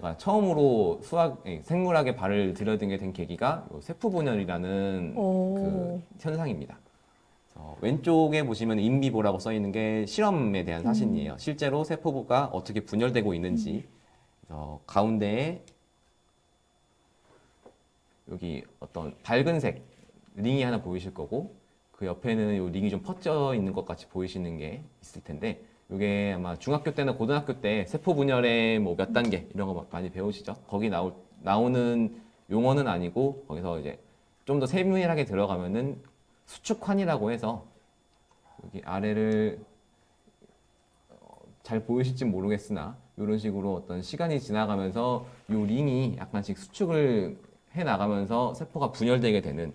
제가 처음으로 생물학에 발을 들여드게 된 계기가 요 세포분열이라는 그 현상입니다. 왼쪽에 보시면 인비보라고 써 있는 게 실험에 대한 사진이에요. 실제로 세포가 어떻게 분열되고 있는지. 가운데에 여기 어떤 밝은색 링이 하나 보이실 거고, 그 옆에는 이 링이 좀 퍼져 있는 것 같이 보이시는 게 있을 텐데, 이게 아마 중학교 때나 고등학교 때 세포 분열의 뭐 몇 단계 이런 거 많이 배우시죠? 거기 나오는 용어는 아니고, 거기서 이제 좀 더 세밀하게 들어가면은 수축환이라고 해서, 여기 아래를 잘 보이실지 모르겠으나 이런 식으로 어떤 시간이 지나가면서 이 링이 약간씩 수축을 해 나가면서 세포가 분열되게 되는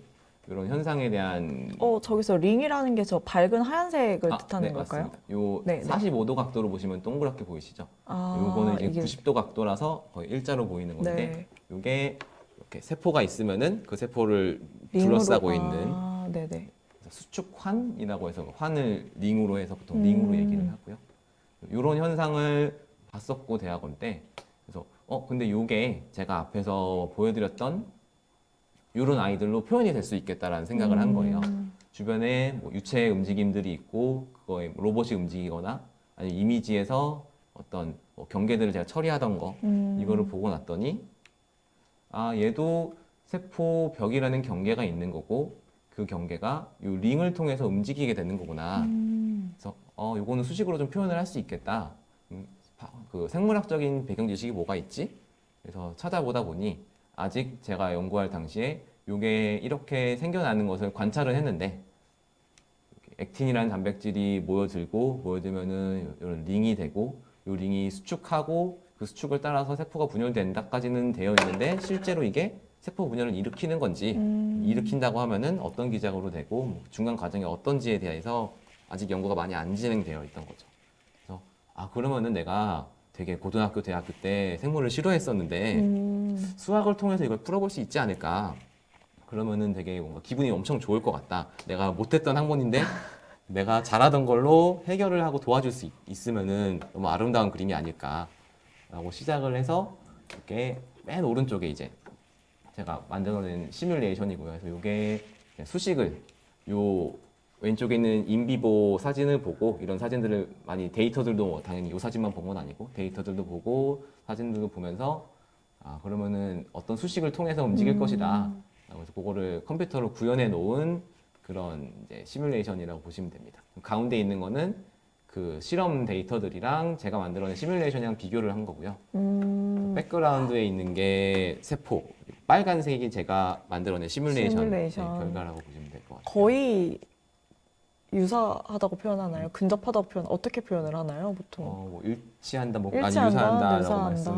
이런 현상에 대한. 저기서 링이라는 게 저 밝은 하얀색을 뜻하는 네, 걸까요? 맞습니다. 요 네, 45도 각도로 보시면 동그랗게 보이시죠? 요거는 이제 이게 90도 각도라서 거의 일자로 보이는 건데, 네. 요게 이렇게 세포가 있으면은 그 세포를 둘러싸고 있는 네네. 수축환이라고 해서, 환을 링으로 해서 보통 링으로 얘기를 하고요. 이런 현상을 봤었고 대학원 때. 그래서 근데 요게 제가 앞에서 보여드렸던 이런 아이들로 표현이 될 수 있겠다라는 생각을 한 거예요. 주변에 뭐 유체 움직임들이 있고 그거에 로봇이 움직이거나 아니면 이미지에서 어떤 뭐 경계들을 제가 처리하던 거, 이거를 보고 났더니 얘도 세포벽이라는 경계가 있는 거고, 그 경계가 이 링을 통해서 움직이게 되는 거구나. 그래서 요거는 수식으로 좀 표현을 할 수 있겠다. 그 생물학적인 배경 지식이 뭐가 있지? 그래서 찾아보다 보니 아직 제가 연구할 당시에 요게 이렇게 생겨나는 것을 관찰을 했는데, 액틴이라는 단백질이 모여들면은 이런 링이 되고, 요 링이 수축하고 그 수축을 따라서 세포가 분열된다까지는 되어 있는데, 실제로 이게 세포 분열을 일으키는 건지, 일으킨다고 하면은 어떤 기작으로 되고 뭐 중간 과정이 어떤지에 대해서 아직 연구가 많이 안 진행되어 있던 거죠. 그래서 그러면은 내가 되게 고등학교, 대학교 때 생물을 싫어했었는데 수학을 통해서 이걸 풀어볼 수 있지 않을까? 그러면은 되게 뭔가 기분이 엄청 좋을 것 같다. 내가 못했던 학문인데 내가 잘하던 걸로 해결을 하고 도와줄 수 있으면은 너무 아름다운 그림이 아닐까라고 시작을 해서, 이렇게 맨 오른쪽에 이제 제가 만들어낸 시뮬레이션이고요. 그래서 이게 수식을 요 왼쪽에 있는 인비보 사진을 보고, 이런 사진들을 많이 데이터들도 당연히 이 사진만 본 건 아니고 데이터들도 보고 사진들도 보면서 그러면은 어떤 수식을 통해서 움직일 것이다. 그래서 그거를 컴퓨터로 구현해 놓은 그런 이제 시뮬레이션이라고 보시면 됩니다. 가운데 있는 거는 그 실험 데이터들이랑 제가 만들어낸 시뮬레이션이랑 비교를 한 거고요. 백그라운드에 있는 게 세포, 빨간색이 제가 만들어낸 시뮬레이션. 결과라고 보시면 될 것 같아요. 거의 유사하다고 표현하나요? 근접하다고 어떻게 표현을 하나요, 보통? 뭐 일치한다, 뭐 일치한다, 유사한다라고 말씀.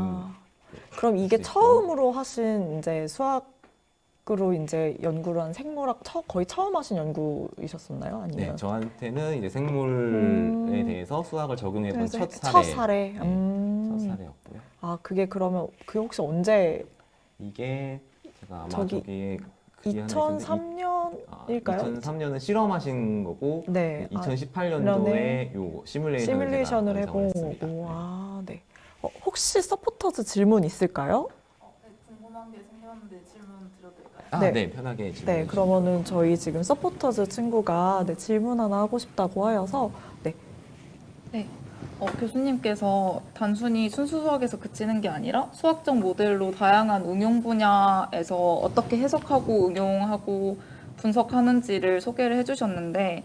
그럼 이게 처음으로 하신 이제 수학으로 이제 연구를 한 생물학 거의 처음 하신 연구이셨었나요? 아니면? 네, 저한테는 이제 생물에 대해서 수학을 적용해본 첫 사례. 첫 사례. 첫 사례였고요. 그게 그러면 그게 혹시 언제? 이게 제가 아마 저기 2003년일까요? 2003년은 실험하신 거고, 네. 2018년도에 요 시뮬레이션을 해보고. 네. 혹시 서포터즈 질문 있을까요? 네, 궁금한 게 생겼는데 질문 드려도 될까요? 네, 편하게 질문. 네, 그러면은 저희 지금 서포터즈 친구가 질문 하나 하고 싶다고 하여서 네. 교수님께서 단순히 순수 수학에서 그치는 게 아니라 수학적 모델로 다양한 응용 분야에서 어떻게 해석하고 응용하고 분석하는지를 소개를 해주셨는데,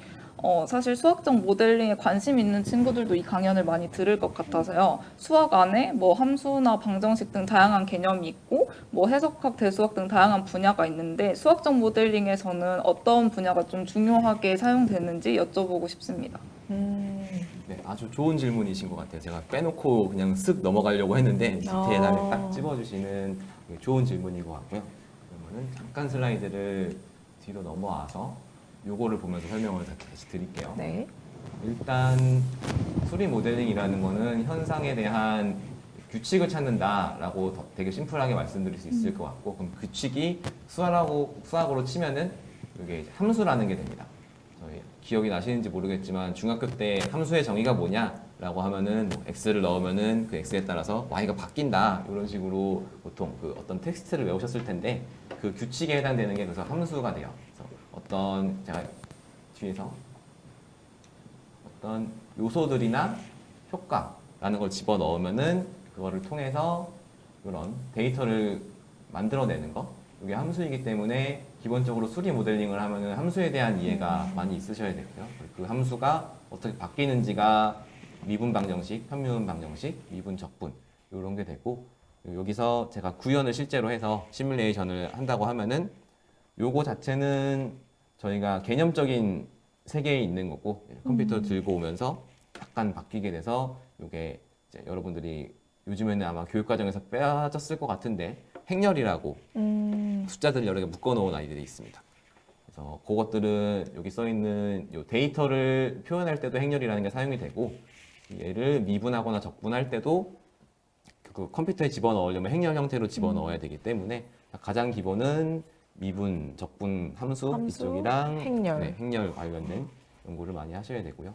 사실 수학적 모델링에 관심 있는 친구들도 이 강연을 많이 들을 것 같아서요. 수학 안에 뭐 함수나 방정식 등 다양한 개념이 있고, 뭐 해석학, 대수학 등 다양한 분야가 있는데, 수학적 모델링에서는 어떤 분야가 좀 중요하게 사용되는지 여쭤보고 싶습니다. 네, 아주 좋은 질문이신 것 같아요. 제가 빼놓고 그냥 쓱 넘어가려고 했는데 디테일하게 딱 찝어주시는 좋은 질문인 것 같고요. 그러면은 잠깐 슬라이드를 뒤로 넘어와서 요거를 보면서 설명을 다시 드릴게요. 네. 일단 수리 모델링이라는 거는 현상에 대한 규칙을 찾는다라고 되게 심플하게 말씀드릴 수 있을 것 같고, 그럼 규칙이 수학으로 치면은 이게 함수라는 게 됩니다. 저희 기억이 나시는지 모르겠지만 중학교 때 함수의 정의가 뭐냐라고 라고 하면은 뭐 x를 넣으면은 그 x에 따라서 y가 바뀐다 이런 식으로 보통 그 어떤 텍스트를 외우셨을 텐데 그 규칙에 해당되는 게 그래서 함수가 돼요. 그래서 어떤 제가 뒤에서 어떤 요소들이나 효과라는 걸 집어 넣으면은 그거를 통해서 이런 데이터를 만들어내는 거. 이게 함수이기 때문에 기본적으로 수리 모델링을 하면은 함수에 대한 이해가 많이 있으셔야 되고요. 그 함수가 어떻게 바뀌는지가 미분 방정식, 현미분 방정식, 미분 적분 이런 게 되고 여기서 제가 구현을 실제로 해서 시뮬레이션을 한다고 하면은 요거 자체는 저희가 개념적인 세계에 있는 거고 컴퓨터를 들고 오면서 약간 바뀌게 돼서 이게 이제 여러분들이 요즘에는 아마 교육 과정에서 빼졌을 것 같은데 행렬이라고 숫자들 여러 개 묶어 놓은 아이들이 있습니다. 그래서 그것들은 여기 써 있는 요 데이터를 표현할 때도 행렬이라는 게 사용이 되고 얘를 미분하거나 적분할 때도 그 컴퓨터에 집어넣으려면 행렬 형태로 집어넣어야 되기 때문에 가장 기본은 미분, 적분, 함수 이쪽이랑 행렬. 네, 행렬 관련된 연구를 많이 하셔야 되고요.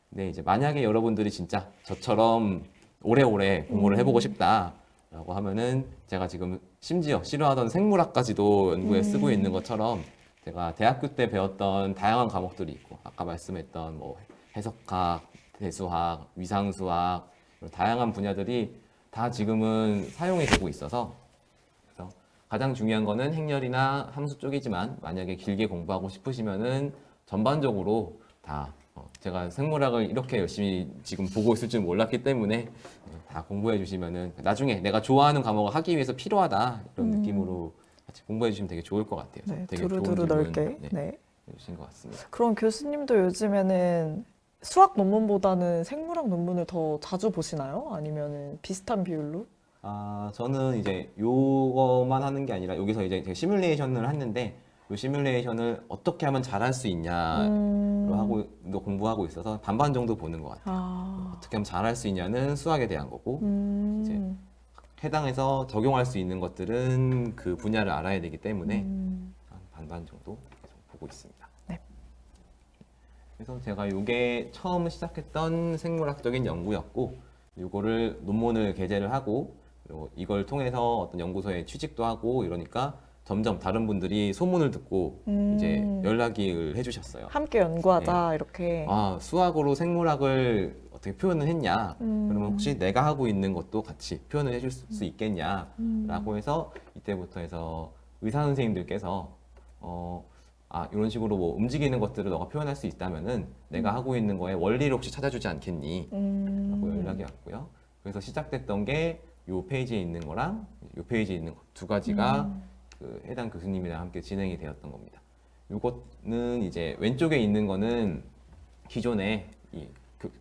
근데 이제 만약에 여러분들이 진짜 저처럼 오래오래 공부를 해보고 싶다라고 하면은 제가 지금 심지어 싫어하던 생물학까지도 연구에 쓰고 있는 것처럼 제가 대학교 때 배웠던 다양한 과목들이 있고 아까 말씀했던 뭐 해석학, 대수학, 위상수학 이런 다양한 분야들이 다 지금은 사용이 되고 있어서 그래서 가장 중요한 거는 행렬이나 함수 쪽이지만 만약에 길게 공부하고 싶으시면은 전반적으로 다 제가 생물학을 이렇게 열심히 지금 보고 있을 줄 몰랐기 때문에 다 공부해 주시면은 나중에 내가 좋아하는 과목을 하기 위해서 필요하다 이런 느낌으로 같이 공부해 주시면 되게 좋을 것 같아요. 네, 되게 좋은 두루두루 질문, 넓게. 네, 네. 해주신 것 같습니다. 그럼 교수님도 요즘에는 수학 논문보다는 생물학 논문을 더 자주 보시나요? 아니면은 비슷한 비율로? 아, 저는 이제 요거만 하는 게 아니라 여기서 이제 제가 시뮬레이션을 했는데 요 시뮬레이션을 어떻게 하면 잘할 수 있냐로 하고 또 공부하고 있어서 반반 정도 보는 것 같아요. 아, 어떻게 하면 잘할 수 있냐는 수학에 대한 거고 이제 음, 해당해서 적용할 수 있는 것들은 그 분야를 알아야 되기 때문에 한 반반 정도 계속 보고 있습니다. 네. 그래서 제가 요게 처음 시작했던 생물학적인 연구였고 요거를 논문을 게재를 하고 그리고 이걸 통해서 어떤 연구소에 취직도 하고 이러니까 점점 다른 분들이 소문을 듣고 이제 연락을 해주셨어요. 함께 연구하자 이렇게. 아, 수학으로 생물학을 어떻게 표현을 했냐? 그러면 혹시 내가 하고 있는 것도 같이 표현을 해줄 수 있겠냐라고 해서 이때부터 해서 의사 선생님들께서 이런 식으로 뭐 움직이는 것들을 너가 표현할 수 있다면은 내가 하고 있는 거에 원리를 혹시 찾아주지 않겠니? 라고 연락이 왔고요. 그래서 시작됐던 게 요 페이지에 있는 거랑 요 페이지에 있는 두 가지가 그 해당 교수님이랑 함께 진행이 되었던 겁니다. 요거는 이제 왼쪽에 있는 거는 기존에 이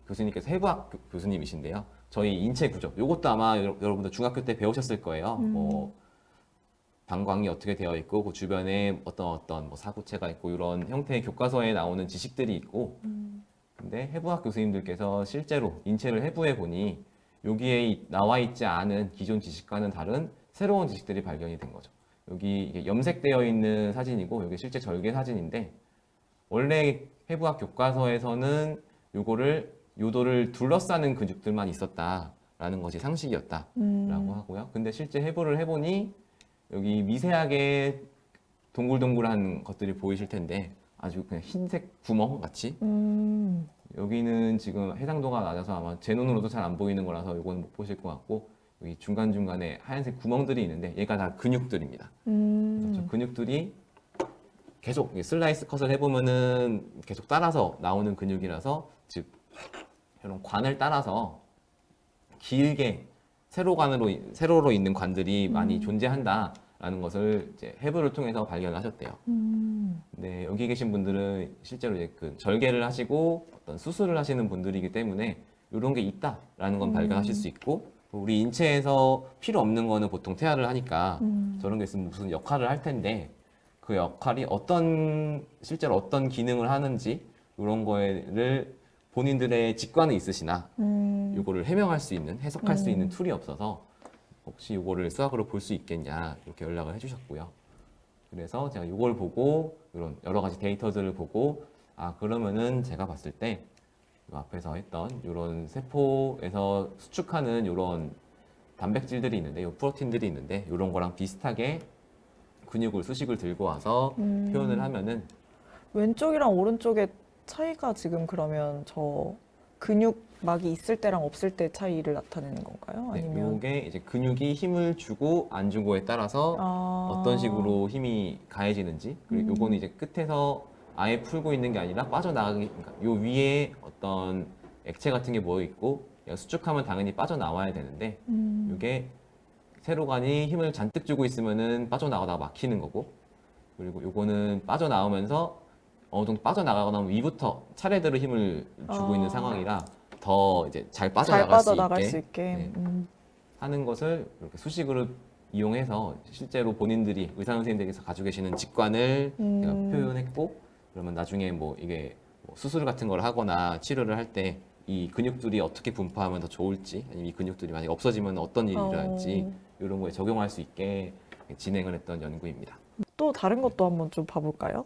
교수님께서 해부학 교수님이신데요. 저희 인체 구조. 요것도 아마 여러분들 중학교 때 배우셨을 거예요. 뭐 방광이 어떻게 되어 있고 그 주변에 어떤 뭐 사구체가 있고 이런 형태의 교과서에 나오는 지식들이 있고 근데 해부학 교수님들께서 실제로 인체를 해부해 보니 여기에 나와 있지 않은 기존 지식과는 다른 새로운 지식들이 발견이 된 거죠. 여기 이게 염색되어 있는 사진이고 여기 실제 절개 사진인데 원래 해부학 교과서에서는 요도를 둘러싸는 근육들만 있었다라는 것이 상식이었다라고 하고요. 근데 실제 해부를 해보니 여기 미세하게 동글동글한 것들이 보이실 텐데 아주 그냥 흰색 구멍 같이 여기는 지금 해상도가 낮아서 아마 제 눈으로도 잘 안 보이는 거라서 이거는 못 보실 것 같고 여기 중간중간에 하얀색 구멍들이 있는데 얘가 다 근육들입니다. 그래서 저 근육들이 계속 슬라이스 컷을 해보면은 계속 따라서 나오는 근육이라서 즉 이런 관을 따라서 길게 세로로 있는 관들이 많이 존재한다라는 것을 이제 해부를 통해서 발견하셨대요. 네, 여기 계신 분들은 실제로 이제 그 절개를 하시고 어떤 수술을 하시는 분들이기 때문에 이런 게 있다라는 건 발견하실 수 있고 우리 인체에서 필요 없는 거는 보통 태아를 하니까 저런 게 있으면 무슨 역할을 할 텐데 그 역할이 실제로 어떤 기능을 하는지 이런 거를 본인들의 직관은 있으시나 이거를 해명할 수 있는 해석할 수 있는 툴이 없어서 혹시 이거를 수학으로 볼 수 있겠냐 이렇게 연락을 해주셨고요. 그래서 제가 이걸 보고 이런 여러 가지 데이터들을 보고 그러면은 제가 봤을 때 앞에서 했던 이런 세포에서 수축하는 이런 단백질들이 있는데, 요 프로틴들이 있는데 이런 거랑 비슷하게 근육을 수식을 들고 와서 표현을 하면은 왼쪽이랑 오른쪽의 차이가 지금 그러면 저 근육막이 있을 때랑 없을 때 차이를 나타내는 건가요? 네, 아니면 요게 이제 근육이 힘을 주고 안 주고에 따라서 어떤 식으로 힘이 가해지는지, 그리고 요거는 이제 끝에서 아예 풀고 있는 게 아니라 빠져나가기, 그러니까 요 위에 어떤 액체 같은 게 모여 있고 얘가 수축하면 당연히 빠져나와야 되는데 요게 세로간이 힘을 잔뜩 주고 있으면은 빠져나가다가 막히는 거고, 그리고 요거는 빠져나오면서 어느 정도 빠져나가고 나면 위부터 차례대로 힘을 주고 있는 상황이라 더 이제 잘 잘 빠져나갈 빠져나갈 수 있게. 네, 하는 것을 이렇게 수식으로 이용해서 실제로 본인들이 의사 선생님들께서 가지고 계시는 직관을 제가 표현했고, 그러면 나중에 뭐 이게 뭐 수술 같은 걸 하거나 치료를 할 때 이 근육들이 어떻게 분포하면 더 좋을지, 아니면 이 근육들이 만약에 없어지면 어떤 일이 일어날지 이런 거에 적용할 수 있게 진행을 했던 연구입니다. 또 다른 것도 한번 좀 봐볼까요?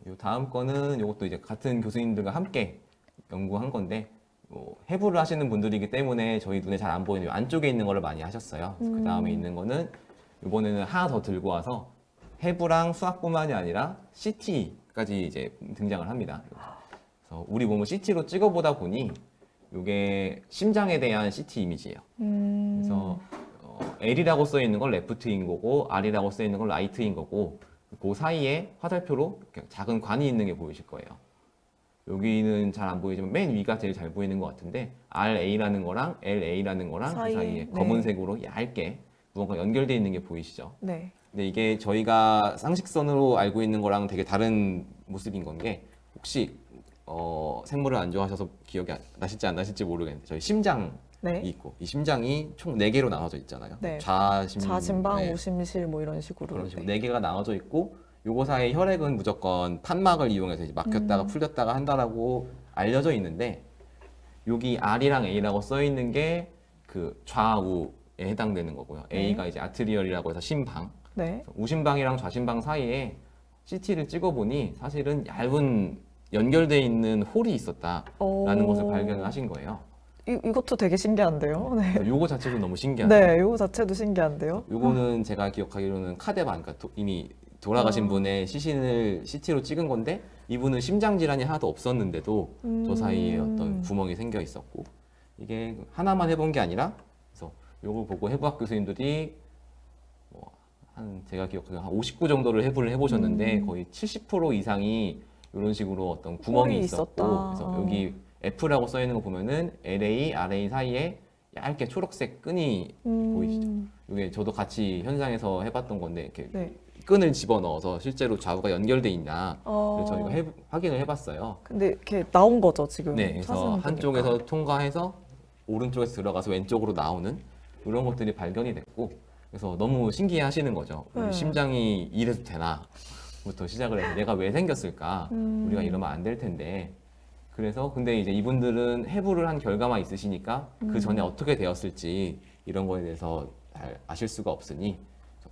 요 다음 거는 이것도 이제 같은 교수님들과 함께 연구한 건데, 뭐 해부를 하시는 분들이기 때문에 저희 눈에 잘 안 보이는 요 안쪽에 있는 거를 많이 하셨어요. 그 다음에 있는 거는 이번에는 하나 더 들고 와서 해부랑 수학뿐만이 아니라 CT까지 이제 등장을 합니다. 그래서 우리 몸을 CT로 찍어보다 보니 이게 심장에 대한 CT 이미지예요. 그래서 L이라고 써 있는 건 레프트인 거고 R이라고 써 있는 건 라이트인 거고, 그 사이에 화살표로 이렇게 작은 관이 있는 게 보이실 거예요. 여기는 잘 안 보이지만 맨 위가 제일 잘 보이는 것 같은데, RA라는 거랑 LA라는 거랑 그 사이에 네. 검은색으로 얇게 무언가 연결되어 있는 게 보이시죠? 네. 근데 이게 저희가 상식선으로 알고 있는 거랑 되게 다른 모습인 건 게, 혹시 생물을 안 좋아하셔서 기억이 나실지 안 나실지 모르겠는데 저희 심장이 네. 있고, 이 심장이 총 4개로 나눠져 있잖아요. 네. 좌심방, 좌심방, 우심실 뭐 이런 식으로. 그런 식으로 네. 4개가 나눠져 있고, 요거 사이 혈액은 무조건 판막을 이용해서 이제 막혔다가 풀렸다가 한다라고 알려져 있는데, 여기 R이랑 A라고 써 있는 게 그 좌우에 해당되는 거고요. 네. A가 이제 아트리얼이라고 해서 심방, 네. 우심방이랑 좌심방 사이에 CT를 찍어보니 사실은 얇은 연결돼 있는 홀이 있었다라는 것을 발견을 하신 거예요. 이것도 되게 신기한데요. 네. 그래서 요거 자체도 너무 신기하죠. 네, 이거 자체도 신기한데요. 요거는 제가 기억하기로는 카데반, 그러니까 이미 돌아가신 분의 시신을 CT로 찍은 건데, 이분은 심장 질환이 하나도 없었는데도 저 사이에 어떤 구멍이 생겨 있었고, 이게 하나만 해본 게 아니라, 그래서 요거 보고 해부학 교수님들이 제가 기억하기로 한 59 정도를 해부를 해보셨는데 거의 70% 이상이 이런 식으로 어떤 구멍이 홀이 있었고, 있었다. 그래서 여기 F라고 써 있는 거 보면은 LA, RA 사이에 얇게 초록색 끈이 보이시죠? 이게 저도 같이 현장에서 해봤던 건데, 이렇게 네. 끈을 집어 넣어서 실제로 좌우가 연결돼 있냐, 그래서 저희가 확인을 해봤어요. 근데 이렇게 나온 거죠, 지금. 네, 그래서 사진을 한쪽에서 보니까. 통과해서 오른쪽에서 들어가서 왼쪽으로 나오는 이런 것들이 발견이 됐고, 그래서 너무 신기해 하시는 거죠. 우리 네. 심장이 이래도 되나? 부터 시작을 해서 얘가 왜 생겼을까? 우리가 이러면 안 될 텐데. 그래서 근데 이제 이분들은 해부를 한 결과만 있으시니까 그 전에 어떻게 되었을지 이런 거에 대해서 잘 아실 수가 없으니,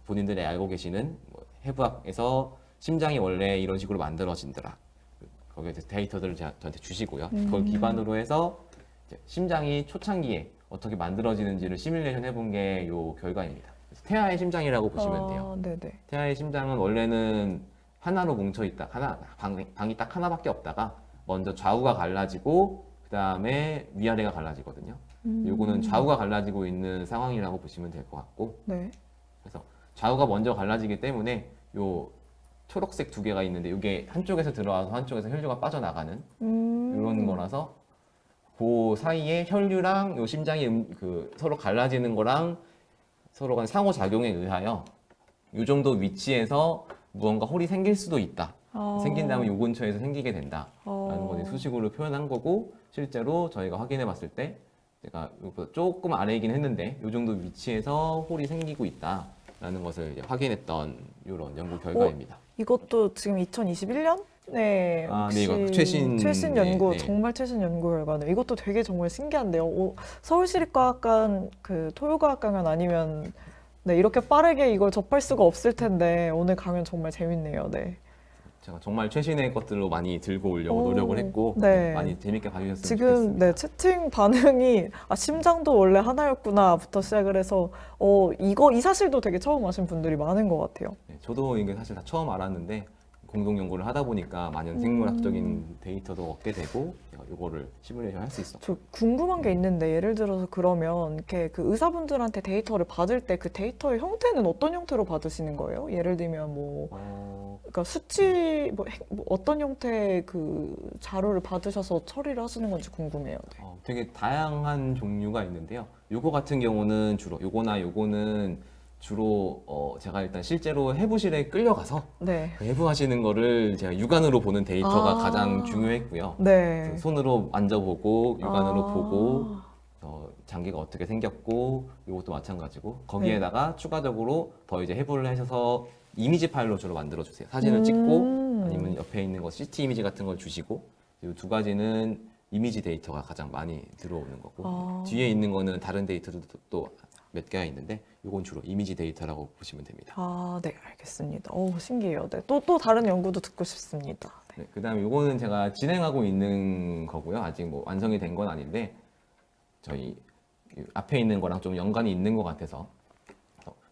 본인들이 알고 계시는 뭐 해부학에서 심장이 원래 이런 식으로 만들어진더라, 거기에 대해서 데이터들을 저한테 주시고요. 그걸 기반으로 해서 이제 심장이 초창기에 어떻게 만들어지는지를 시뮬레이션 해본 게 요 결과입니다. 그래서 태아의 심장이라고 보시면 돼요. 네네. 태아의 심장은 원래는 하나로 뭉쳐 있다, 방이 딱 하나밖에 없다가 먼저 좌우가 갈라지고 그 다음에 위아래가 갈라지거든요. 요거는 좌우가 갈라지고 있는 상황이라고 보시면 될 것 같고, 네. 그래서 좌우가 먼저 갈라지기 때문에 요 초록색 2개가 있는데, 이게 한쪽에서 들어와서 한쪽에서 혈류가 빠져나가는 이런 거라서, 그 사이에 혈류랑 요 심장이 그 서로 갈라지는 거랑 서로 간 상호작용에 의하여 요 정도 위치에서 무언가 홀이 생길 수도 있다. 생긴다면 요 근처에서 생기게 된다라는 거를 수식으로 표현한 거고, 실제로 저희가 확인해 봤을 때 제가 이거보다 조금 아래이긴 했는데 요 정도 위치에서 홀이 생기고 있다라는 것을 이제 확인했던 이런 연구 결과입니다. 이것도 지금 2021년에 네, 혹시 이거 최신 연구, 네. 정말 최신 연구 결과네요. 이것도 되게 정말 신기한데요. 서울시립과학관 그 토요과학 강연 아니면 네, 이렇게 빠르게 이걸 접할 수가 없을 텐데 오늘 강연 정말 재밌네요. 네. 제가 정말 최신의 것들로 많이 들고 오려고 오, 노력을 했고 네. 많이 재밌게 봐주셨으면 지금 좋겠습니다. 네, 채팅 반응이 심장도 원래 하나였구나부터 시작을 해서 이 사실도 되게 처음 아신 분들이 많은 것 같아요. 네, 저도 이게 사실 다 처음 알았는데 공동 연구를 하다 보니까 많은 생물학적인 데이터도 얻게 되고 이거를 시뮬레이션 할 수 있어. 저 궁금한 게 있는데 예를 들어서 그러면 이렇게 그 의사분들한테 데이터를 받을 때 그 데이터의 형태는 어떤 형태로 받으시는 거예요? 예를 들면 뭐 그러니까 수치 뭐 어떤 형태의 그 자료를 받으셔서 처리를 하시는 건지 궁금해요. 네. 되게 다양한 종류가 있는데요. 요거 같은 경우는 주로 요거나 요거는 주로 제가 일단 실제로 해부실에 끌려가서 네. 그 해부하시는 거를 제가 육안으로 보는 데이터가 아. 가장 중요했고요. 네. 그래서 손으로 만져보고 육안으로 아. 보고 장기가 어떻게 생겼고 이것도 마찬가지고 거기에다가 추가적으로 더 이제 해부를 하셔서 이미지 파일로 주로 만들어 주세요. 사진을 찍고 아니면 옆에 있는 거 CT 이미지 같은 걸 주시고 이 두 가지는 이미지 데이터가 가장 많이 들어오는 거고 아. 뒤에 있는 거는 다른 데이터도 또 몇 개가 있는데 이건 주로 이미지 데이터라고 보시면 됩니다. 네, 알겠습니다. 신기해요. 네, 또 다른 연구도 듣고 싶습니다. 네. 네, 그다음에 이거는 제가 진행하고 있는 거고요. 아직 뭐 완성이 된 건 아닌데 저희 앞에 있는 거랑 좀 연관이 있는 것 같아서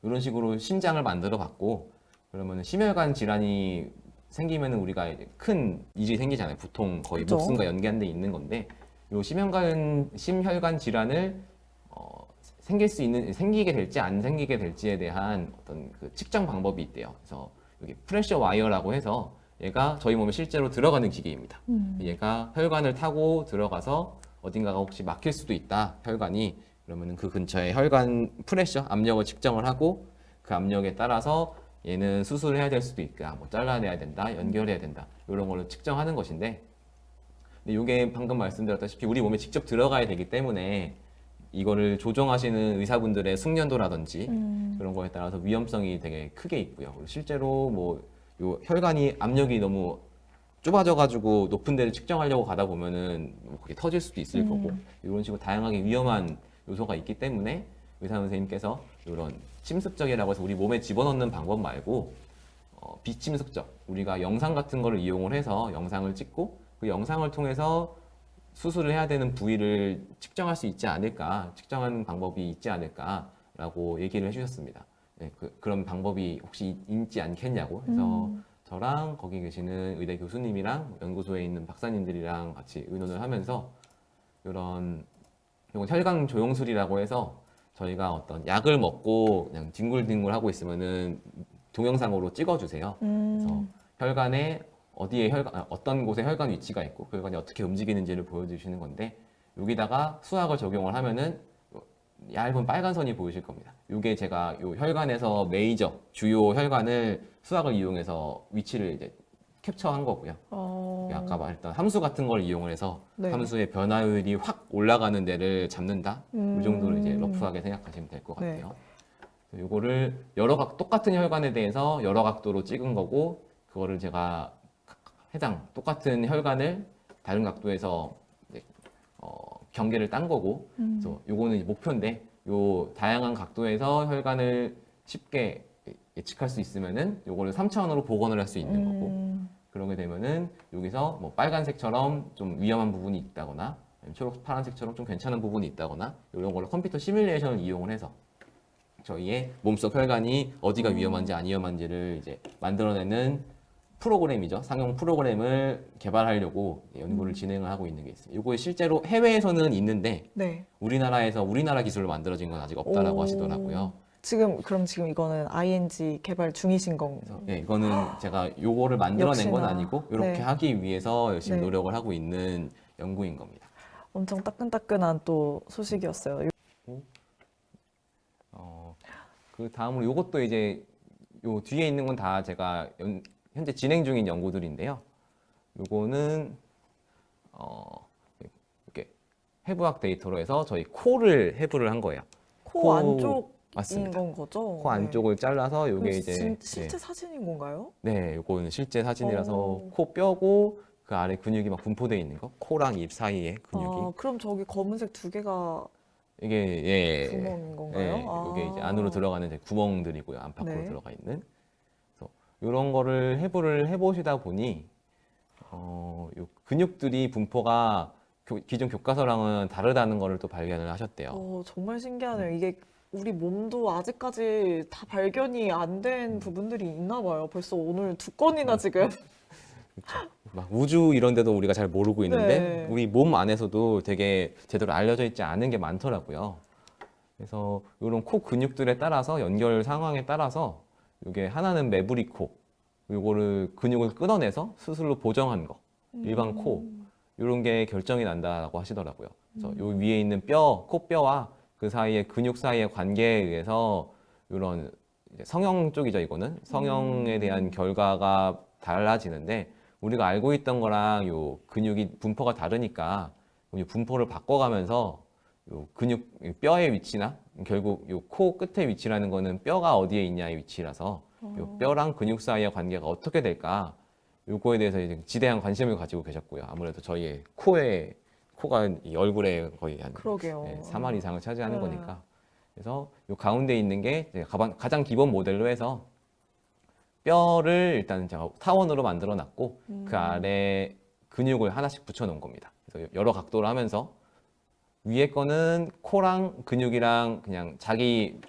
이런 식으로 심장을 만들어 봤고 그러면 심혈관 질환이 생기면 우리가 이제 큰 일이 생기잖아요. 보통 거의 그죠. 목숨과 연계한 데 있는 건데 이 심혈관 질환을 생기게 될지 안 생기게 될지에 대한 어떤 그 측정 방법이 있대요. 그래서 여기 프레셔 와이어라고 해서 얘가 저희 몸에 실제로 들어가는 기계입니다. 얘가 혈관을 타고 들어가서 어딘가가 혹시 막힐 수도 있다. 혈관이 그러면 그 근처에 혈관 프레셔 압력을 측정을 하고 그 압력에 따라서 얘는 수술을 해야 될 수도 있다. 뭐 잘라내야 된다. 연결해야 된다. 이런 거를 측정하는 것인데 근데 이게 방금 말씀드렸다시피 우리 몸에 직접 들어가야 되기 때문에 이거를 조정하시는 의사분들의 숙련도라든지 그런 거에 따라서 위험성이 되게 크게 있고요. 그리고 실제로 뭐 요 혈관이 압력이 너무 좁아져가지고 높은 데를 측정하려고 가다 보면은 뭐 그게 터질 수도 있을 거고 이런 식으로 다양하게 위험한 요소가 있기 때문에 의사 선생님께서 이런 침습적이라고 해서 우리 몸에 집어넣는 방법 말고 비침습적 우리가 영상 같은 거를 이용을 해서 영상을 찍고 그 영상을 통해서 수술을 해야 되는 부위를 측정할 수 있지 않을까, 측정하는 방법이 있지 않을까라고 얘기를 해주셨습니다. 네, 그런 방법이 혹시 있지 않겠냐고 해서 저랑 거기 계시는 의대 교수님이랑 연구소에 있는 박사님들이랑 같이 의논을 하면서 이건 혈관 조영술이라고 해서 저희가 어떤 약을 먹고 그냥 뒹굴뒹굴 하고 있으면은 동영상으로 찍어주세요. 그래서 혈관에 어떤 곳에 혈관 위치가 있고 그 혈관이 어떻게 움직이는지를 보여주시는 건데 여기다가 수학을 적용을 하면은 얇은 빨간 선이 보이실 겁니다. 이게 제가 요 혈관에서 메이저 주요 혈관을 수학을 이용해서 위치를 이제 캡처한 거고요. 아까 말했던 함수 같은 걸 이용을 해서 네. 함수의 변화율이 확 올라가는 데를 잡는다. 이 정도로 이제 러프하게 생각하시면 될 것 네. 같아요. 요거를 똑같은 혈관에 대해서 여러 각도로 찍은 거고 그거를 제가 해당 똑같은 혈관을 다른 각도에서 이제 경계를 딴 거고 그래서 요거는 이제 목표인데 요 다양한 각도에서 혈관을 쉽게 예측할 수 있으면은 요거를 3차원으로 복원을 할 수 있는 거고 그러게 되면은 여기서 뭐 빨간색처럼 좀 위험한 부분이 있다거나 아니면 초록 파란색처럼 좀 괜찮은 부분이 있다거나 이런 걸로 컴퓨터 시뮬레이션을 이용을 해서 저희의 몸속 혈관이 어디가 위험한지 안 위험한지를 이제 만들어내는 프로그램이죠. 상용 프로그램을 개발하려고 연구를 진행을 하고 있는 게 있어요. 이거 실제로 해외에서는 있는데 네. 우리나라에서 우리나라 기술로 만들어진 건 아직 없다라고 오. 하시더라고요. 그럼 지금 이거는 ING 개발 중이신 건가요? 네, 이거는 제가 요거를 만들어낸 건 역시나. 아니고 이렇게 네. 하기 위해서 열심히 네. 노력을 하고 있는 연구인 겁니다. 엄청 따끈따끈한 또 소식이었어요. 그 다음으로 요것도 이제 요 뒤에 있는 건 다 제가 현재 진행 중인 연구들인데요. 요거는 이렇게 해부학 데이터로 해서 저희 코를 해부를 한 거예요. 코 안쪽인 맞습니다. 건 거죠? 코 안쪽을 잘라서 요게 그럼 이제 실제 사진인 건가요? 네, 요거는 실제 사진이라서 오. 코 뼈고 그 아래 근육이 막 분포되어 있는 거, 코랑 입 사이에 근육이 그럼 저기 검은색 두 개가 이게 예, 구멍인 건가요? 예, 이게 이제 안으로 들어가는 이제 구멍들이고요, 안팎으로 네. 들어가 있는. 그래서 이런 거를 해부를 해보시다 보니 요 근육들이 분포가 기존 교과서랑은 다르다는 거를 또 발견을 하셨대요. 정말 신기하네요. 이게 우리 몸도 아직까지 다 발견이 안 된 부분들이 있나 봐요. 벌써 오늘 두 건이나 지금. 막 우주 이런 데도 우리가 잘 모르고 있는데 네. 우리 몸 안에서도 되게 제대로 알려져 있지 않은 게 많더라고요. 그래서 이런 코 근육들에 따라서 연결 상황에 따라서 이게 하나는 매부리 코, 요거를 근육을 끊어내서 수술로 보정한 거, 일반 코 이런 게 결정이 난다고 하시더라고요. 그래서 요 위에 있는 뼈, 코뼈와 그 사이의 근육 사이의 관계에 의해서 이런 이제 성형 쪽이죠, 이거는 성형에 대한 결과가 달라지는데 우리가 알고 있던 거랑 요 근육이 분포가 다르니까 이 분포를 바꿔가면서 요 근육 뼈의 위치나 결국 요 코 끝의 위치라는 거는 뼈가 어디에 있냐의 위치라서 요 뼈랑 근육 사이의 관계가 어떻게 될까 요거에 대해서 이제 지대한 관심을 가지고 계셨고요. 아무래도 저희의 코가 이 얼굴에 거의 한 그러게요. 3할 이상을 차지하는 네. 거니까. 그래서 요 가운데 있는 게 이제 가장 기본 모델로 해서 뼈를 일단 제가 타원으로 만들어 놨고 그 아래 근육을 하나씩 붙여 놓은 겁니다. 그래서 여러 각도를 하면서 위에 거는 코랑 근육이랑 그냥 자기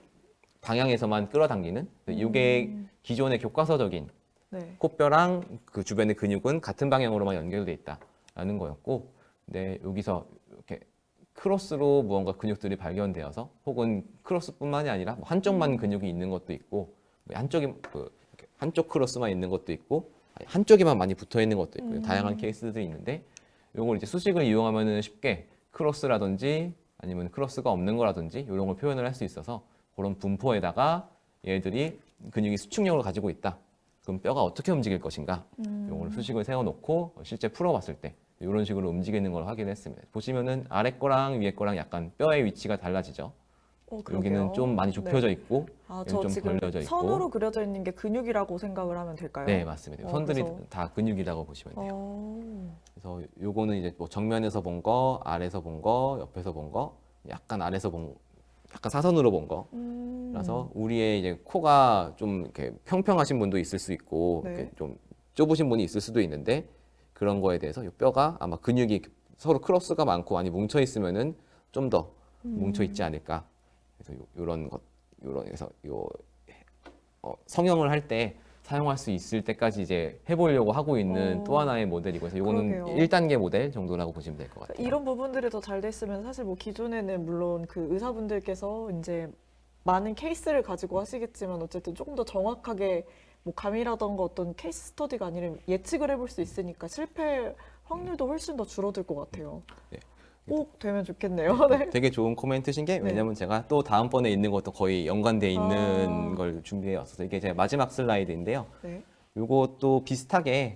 방향에서만 끌어당기는 이게 기존의 교과서적인 네. 코뼈랑 그 주변의 근육은 같은 방향으로만 연결돼 있다라는 거였고, 근데 여기서 이렇게 크로스로 무언가 근육들이 발견되어서 혹은 크로스뿐만이 아니라 뭐 한쪽만 근육이 있는 것도 있고 한쪽이 이렇게 한쪽 크로스만 있는 것도 있고 한쪽에만 많이 붙어 있는 것도 있고 다양한 케이스들이 있는데 이걸 이제 수식을 이용하면은 쉽게 크로스라든지 아니면 크로스가 없는 거라든지 이런 걸 표현을 할 수 있어서 그런 분포에다가 얘들이 근육이 수축력을 가지고 있다. 그럼 뼈가 어떻게 움직일 것인가? 이걸 수식을 세워놓고 실제 풀어봤을 때 이런 식으로 움직이는 걸 확인했습니다. 보시면은 아래 거랑 위에 거랑 약간 뼈의 위치가 달라지죠. 그러게요. 여기는 좀 많이 좁혀져 있고 저 여기는 좀 지금 벌려져 있고. 선으로 그려져 있는 게 근육이라고 생각을 하면 될까요? 네, 맞습니다. 선들이 그래서- 다 근육이라고 보시면 돼요. 어, 그래서 요거는 이제 뭐 정면에서 본 거, 아래에서 본 거, 옆에서 본 거, 약간 아래에서 본 거, 약간 사선으로 본 거. 그래서 우리의 이제 코가 좀 이렇게 평평하신 분도 있을 수 있고 네. 이렇게 좀 좁으신 분이 있을 수도 있는데 그런 거에 대해서 이 뼈가 아마 근육이 서로 크로스가 많고 많이 뭉쳐 있으면은 좀 더 뭉쳐 있지 않을까. 그래서 요런 것, 그래서 성형을 할 때 사용할 수 있을 때까지 이제 해보려고 하고 있는 또 하나의 모델이고, 그래서 이거는 그러게요. 1단계 모델 정도라고 보시면 될 것 같아요. 이런 부분들이 더 잘 됐으면 사실 뭐 기존에는 물론 그 의사분들께서 이제 많은 케이스를 가지고 하시겠지만 어쨌든 조금 더 정확하게 뭐 감이라던가 어떤 케이스 스터디가 아니라 예측을 해볼 수 있으니까 실패 확률도 훨씬 더 줄어들 것 같아요. 네. 꼭 되면 좋겠네요. 네. 되게 좋은 코멘트신 게, 네. 왜냐면 제가 또 다음번에 있는 것도 거의 연관돼 있는 아. 걸 준비해 왔어서 이게 제 마지막 슬라이드인데요. 네. 요것도 비슷하게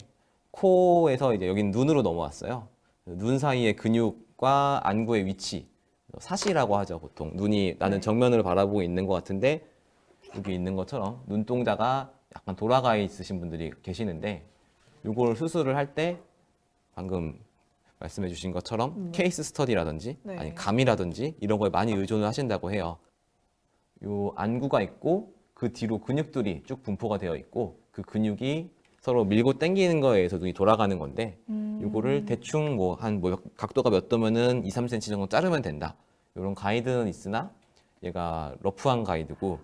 코에서 이제 여긴 눈으로 넘어왔어요. 눈 사이의 근육과 안구의 위치, 사시라고 하죠. 보통 눈이 나는 네. 정면을 바라보고 있는 것 같은데 여기 있는 것처럼 눈동자가 약간 돌아가 있으신 분들이 계시는데 요걸 수술을 할 때 방금 말씀해 주신 것처럼 케이스 스터디라든지 네. 아니 감이라든지 이런 거에 많이 의존을 하신다고 해요. 요 안구가 있고 그 뒤로 근육들이 쭉 분포가 되어 있고 그 근육이 서로 밀고 당기는 거에 의해서 눈이 돌아가는 건데 요거를 대충 뭐 각도가 몇 도면은 2, 3cm 정도 자르면 된다. 요런 가이드는 있으나 얘가 러프한 가이드고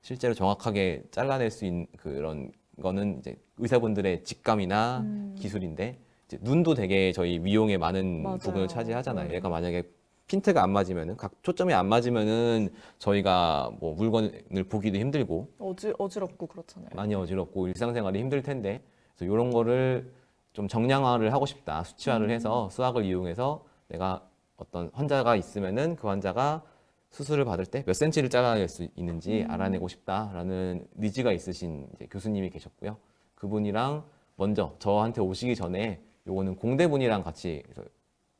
실제로 정확하게 잘라낼 수 있는 그런 거는 이제 의사분들의 직감이나 기술인데 이제 눈도 되게 저희 미용에 많은 맞아요. 부분을 차지하잖아요. 네. 얘가 만약에 핀트가 안 맞으면은 초점이 안 맞으면은 저희가 뭐 물건을 보기도 힘들고 어지럽고 그렇잖아요. 많이 어지럽고 일상생활이 힘들 텐데 그래서 이런 거를 좀 정량화를 하고 싶다. 수치화를 해서 수학을 이용해서 내가 어떤 환자가 있으면은 그 환자가 수술을 받을 때 몇 센치를 잘라낼 수 있는지 알아내고 싶다라는 니즈가 있으신 이제 교수님이 계셨고요. 그분이랑 먼저 저한테 오시기 전에 요거는 공대분이랑 같이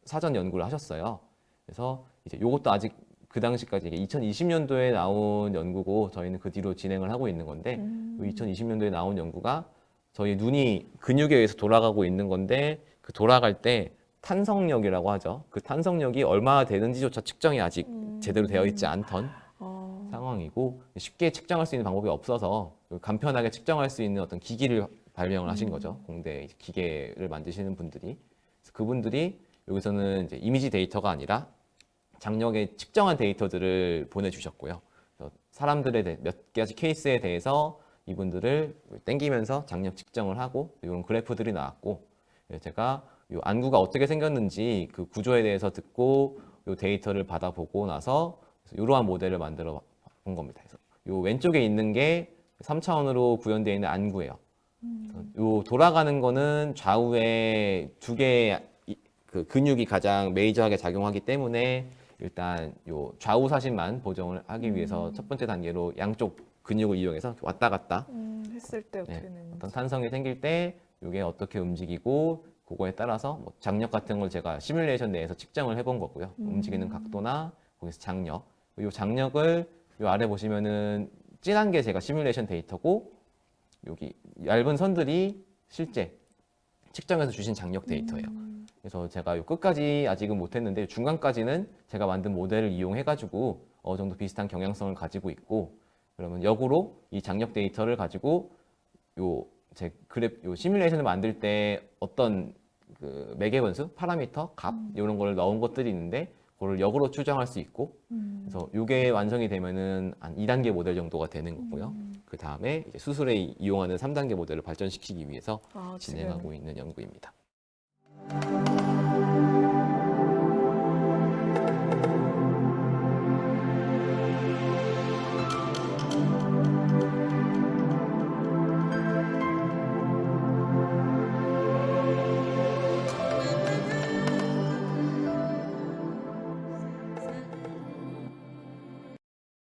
사전 연구를 하셨어요. 그래서 이제 요것도 아직 그 당시까지 이게 2020년도에 나온 연구고 저희는 그 뒤로 진행을 하고 있는 건데 2020년도에 나온 연구가 저희 눈이 근육에 의해서 돌아가고 있는 건데 그 돌아갈 때 탄성력이라고 하죠. 그 탄성력이 얼마나 되는지조차 측정이 아직 제대로 되어 있지 않던 아, 상황이고 쉽게 측정할 수 있는 방법이 없어서 간편하게 측정할 수 있는 어떤 기기를 발명을 하신 거죠. 공대 이제 기계를 만드시는 분들이. 그래서 그분들이 여기서는 이제 이미지 데이터가 아니라 장력의 측정한 데이터들을 보내주셨고요. 그래서 사람들의 몇 가지 케이스에 대해서 이분들을 땡기면서 장력 측정을 하고 이런 그래프들이 나왔고, 제가 이 안구가 어떻게 생겼는지 그 구조에 대해서 듣고 이 데이터를 받아보고 나서 이러한 모델을 만들어 본 겁니다. 그래서 이 왼쪽에 있는 게 3차원으로 구현되어 있는 안구예요. 이 돌아가는 거는 좌우에 두 개의 그 근육이 가장 메이저하게 작용하기 때문에 일단 요 좌우 사진만 보정을 하기 위해서 첫 번째 단계로 양쪽 근육을 이용해서 왔다 갔다 했을 때 어떻게 네, 되는지. 어떤 탄성이 생길 때 이게 어떻게 움직이고 그거에 따라서 뭐 장력 같은 걸 제가 시뮬레이션 내에서 측정을 해본 거고요. 움직이는 각도나 거기서 장력. 이 장력을 요 아래 보시면은 진한 게 제가 시뮬레이션 데이터고 여기 얇은 선들이 실제 측정해서 주신 장력 데이터예요. 그래서 제가 요 끝까지 아직은 못했는데 중간까지는 제가 만든 모델을 이용해가지고 어느 정도 비슷한 경향성을 가지고 있고, 그러면 역으로 이 장력 데이터를 가지고 요 시뮬레이션을 만들 때 어떤 그 매개 변수, 파라미터, 값 이런 걸 넣은 것들이 있는데 그걸 역으로 추정할 수 있고, 그래서 이게 완성이 되면은 한 2단계 모델 정도가 되는 거고요. 그 다음에 수술에 이용하는 3단계 모델을 발전시키기 위해서 진행하고 있는 연구입니다.